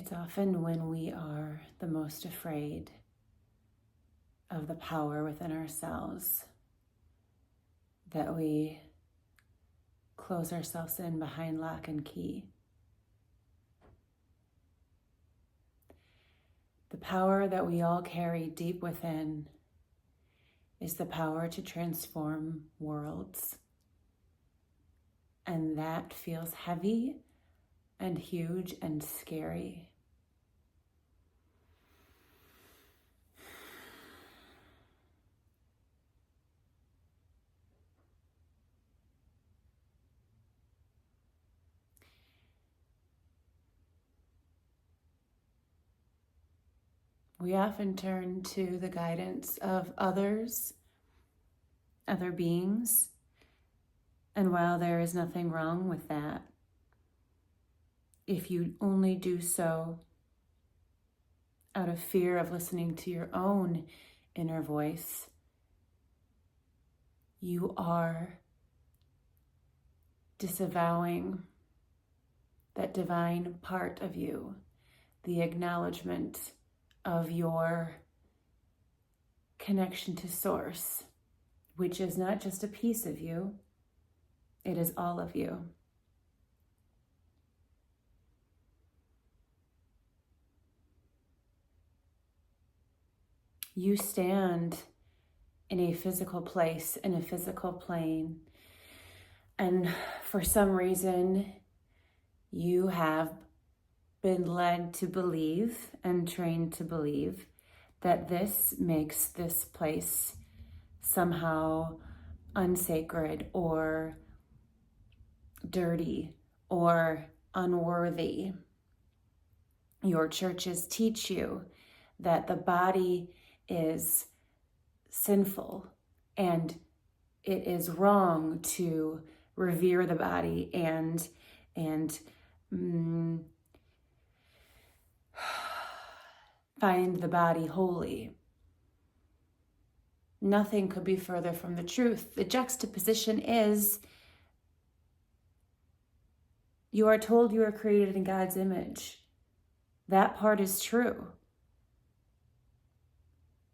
It's often when we are the most afraid of the power within ourselves that we close ourselves in behind lock and key. The power that we all carry deep within is the power to transform worlds. And that feels heavy and huge and scary. We often turn to the guidance of others, other beings, and while there is nothing wrong with that, if you only do so out of fear of listening to your own inner voice, you are disavowing that divine part of you, the acknowledgement of your connection to Source, which is not just a piece of you, it is all of you. You stand in a physical place, in a physical plane, and for some reason, you have been led to believe and trained to believe that this makes this place somehow unsacred or dirty or unworthy. Your churches teach you that the body is sinful and it is wrong to revere the body and find the body holy. Nothing could be further from the truth. The juxtaposition is you are told you are created in God's image. That part is true.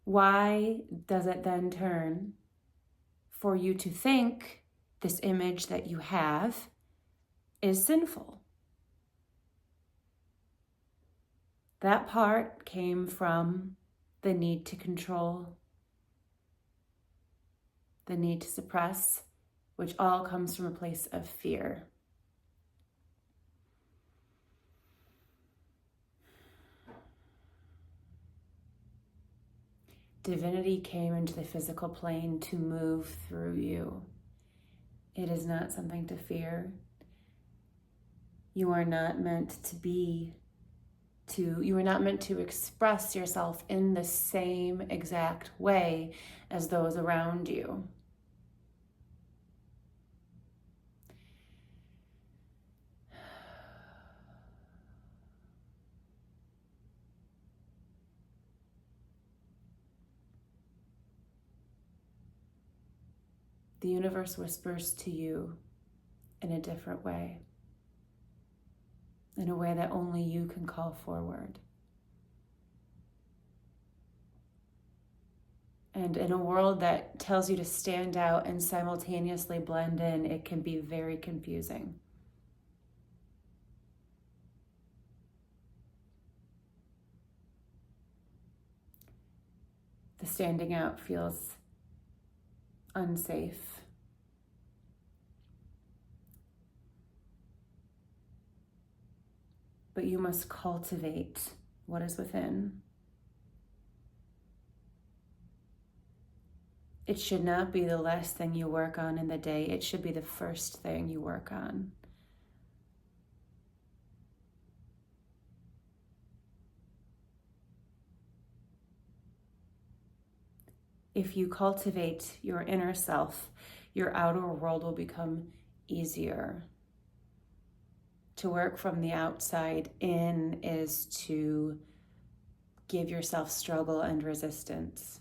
Why does it then turn for you to think this image that you have is sinful? That part came from the need to control, the need to suppress, which all comes from a place of fear. Divinity came into the physical plane to move through you. It is not something to fear. You are not meant to you are not meant to express yourself in the same exact way as those around you. The universe whispers to you in a different way, in a way that only you can call forward. And in a world that tells you to stand out and simultaneously blend in, it can be very confusing. The standing out feels unsafe. But you must cultivate what is within. It should not be the last thing you work on in the day. It should be the first thing you work on. If you cultivate your inner self, your outer world will become easier. To work from the outside in is to give yourself struggle and resistance.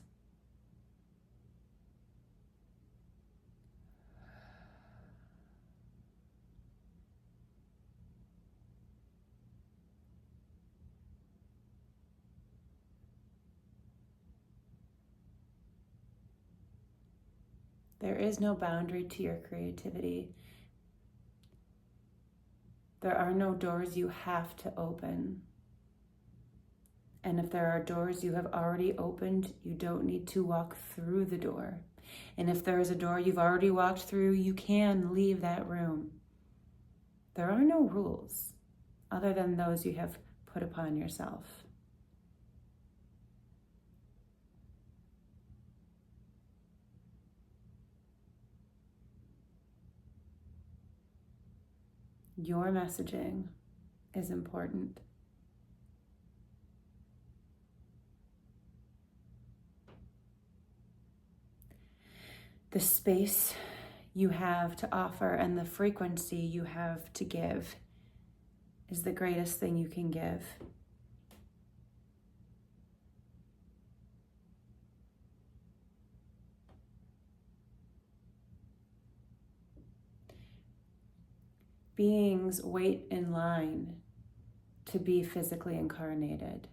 There is no boundary to your creativity. There are no doors you have to open. And if there are doors you have already opened, you don't need to walk through the door. And if there is a door you've already walked through, you can leave that room. There are no rules other than those you have put upon yourself. Your messaging is important. The space you have to offer and the frequency you have to give is the greatest thing you can give. Beings wait in line to be physically incarnated.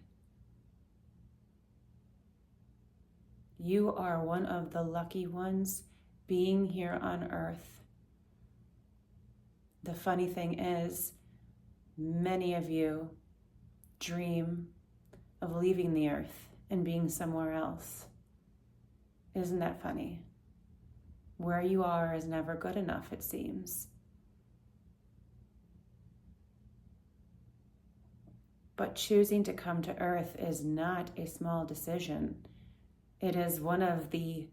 You are one of the lucky ones being here on earth. The funny thing is, many of you dream of leaving the earth and being somewhere else. Isn't that funny? Where you are is never good enough, it seems. But choosing to come to earth is not a small decision. It is one of the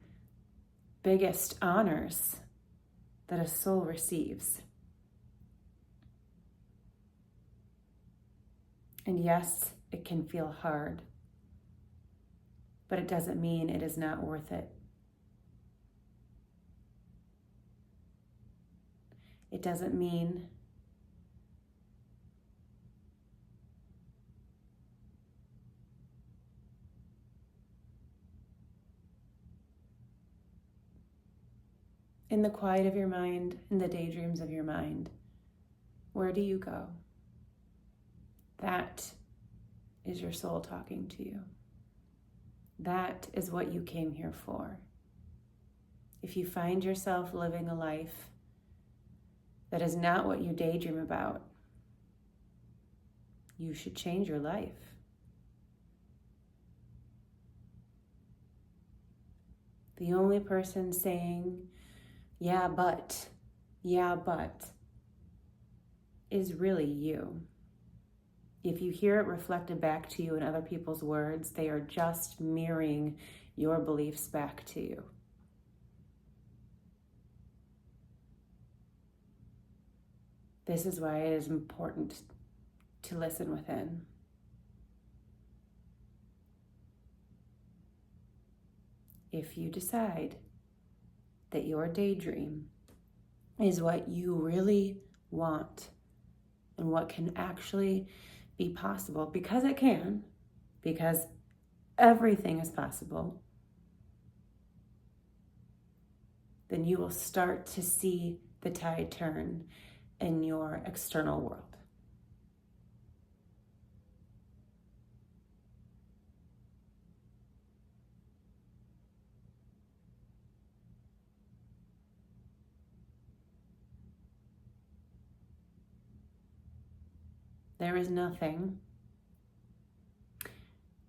biggest honors that a soul receives. And yes, it can feel hard, but it doesn't mean it is not worth it. It doesn't mean in the quiet of your mind, in the daydreams of your mind, where do you go? That is your soul talking to you. That is what you came here for. If you find yourself living a life that is not what you daydream about, you should change your life. The only person saying, yeah, but, is really you. If you hear it reflected back to you in other people's words, they are just mirroring your beliefs back to you. This is why it is important to listen within. If you decide that your daydream is what you really want and what can actually be possible, because it can, because everything is possible, then you will start to see the tide turn in your external world. There is nothing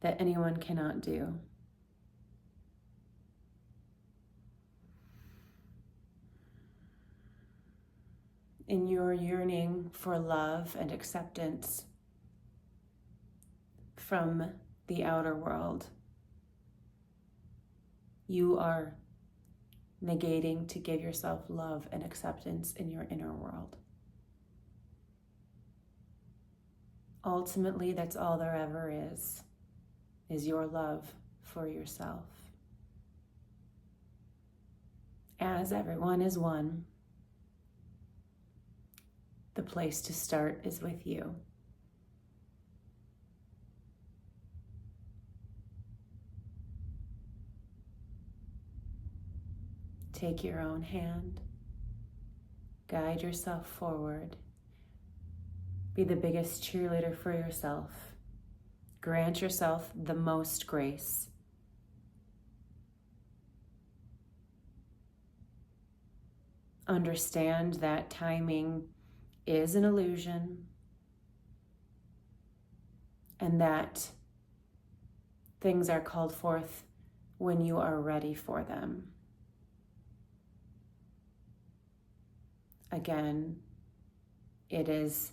that anyone cannot do. In your yearning for love and acceptance from the outer world, you are negating to give yourself love and acceptance in your inner world. Ultimately, that's all there ever is your love for yourself. As everyone is one, the place to start is with you. Take your own hand, guide yourself forward. Be the biggest cheerleader for yourself. Grant yourself the most grace. Understand that timing is an illusion and that things are called forth when you are ready for them. Again, it is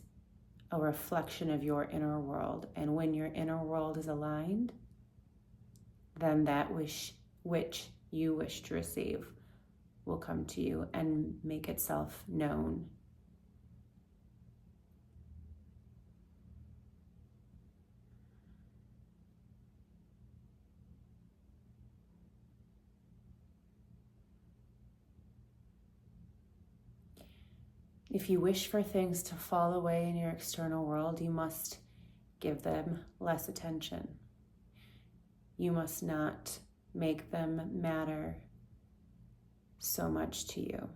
a reflection of your inner world. And when your inner world is aligned, then that which you wish to receive will come to you and make itself known. If you wish for things to fall away in your external world, you must give them less attention. You must not make them matter so much to you.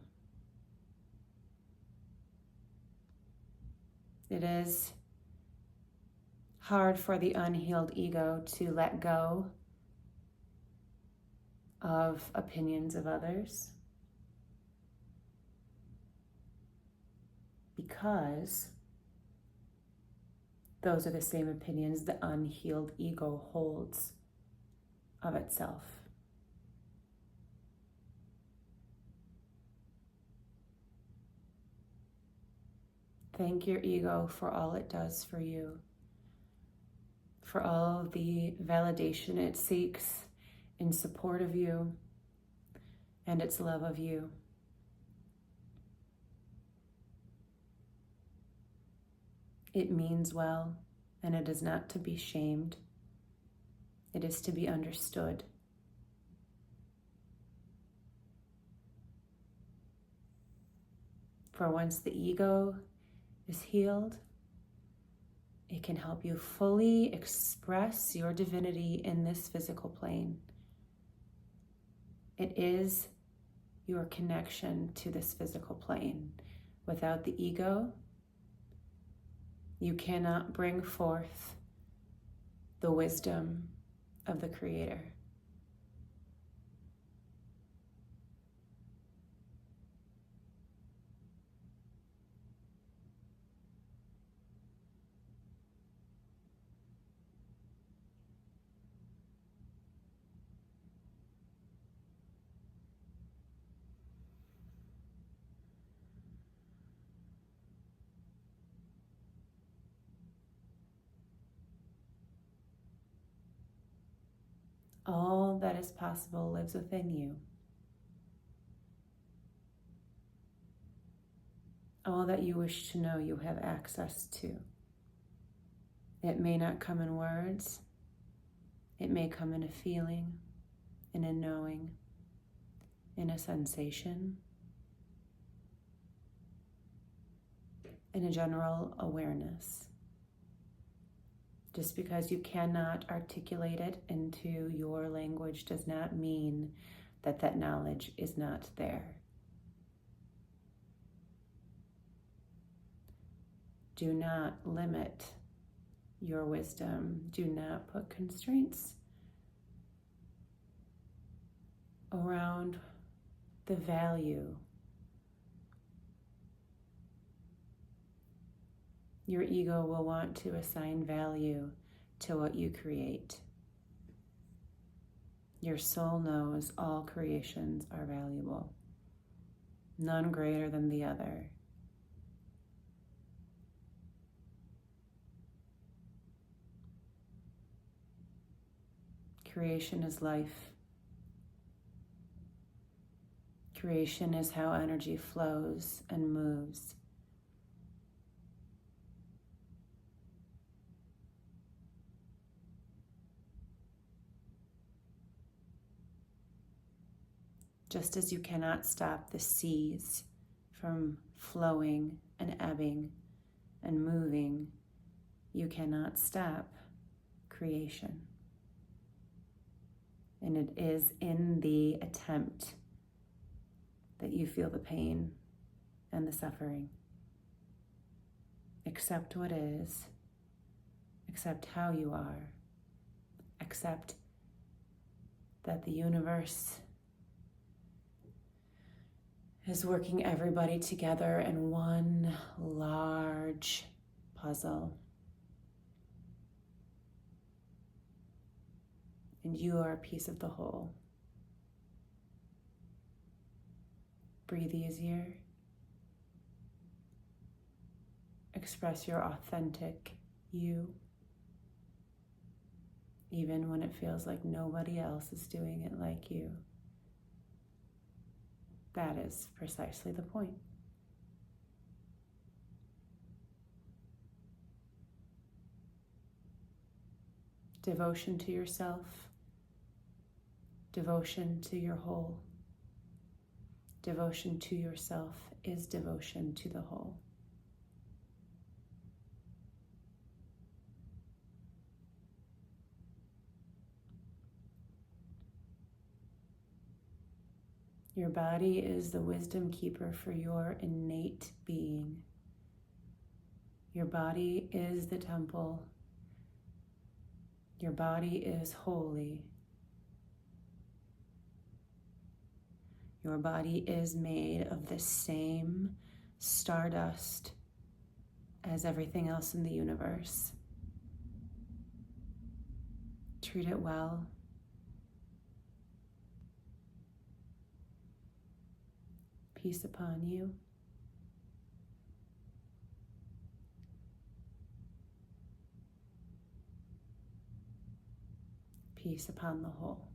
It is hard for the unhealed ego to let go of opinions of others, because those are the same opinions the unhealed ego holds of itself. Thank your ego for all it does for you, for all of the validation it seeks in support of you and its love of you. It means well, and it is not to be shamed. It is to be understood. For once the ego is healed, it can help you fully express your divinity in this physical plane. It is your connection to this physical plane. Without the ego, you cannot bring forth the wisdom of the Creator. All that is possible lives within you. All that you wish to know, you have access to. It may not come in words. It may come in a feeling, in a knowing, in a sensation, in a general awareness. Just because you cannot articulate it into your language does not mean that that knowledge is not there. Do not limit your wisdom. Do not put constraints around the value. Your ego will want to assign value to what you create. Your soul knows all creations are valuable, none greater than the other. Creation is life. Creation is how energy flows and moves. Just as you cannot stop the seas from flowing and ebbing and moving, you cannot stop creation. And it is in the attempt that you feel the pain and the suffering. Accept what is. Accept how you are. Accept that the universe is working everybody together in one large puzzle. And you are a piece of the whole. Breathe easier. Express your authentic you, even when it feels like nobody else is doing it like you. That is precisely the point. Devotion to yourself, devotion to your whole. Devotion to yourself is devotion to the whole. Your body is the wisdom keeper for your innate being. Your body is the temple. Your body is holy. Your body is made of the same stardust as everything else in the universe. Treat it well. Peace upon you. Peace upon the whole.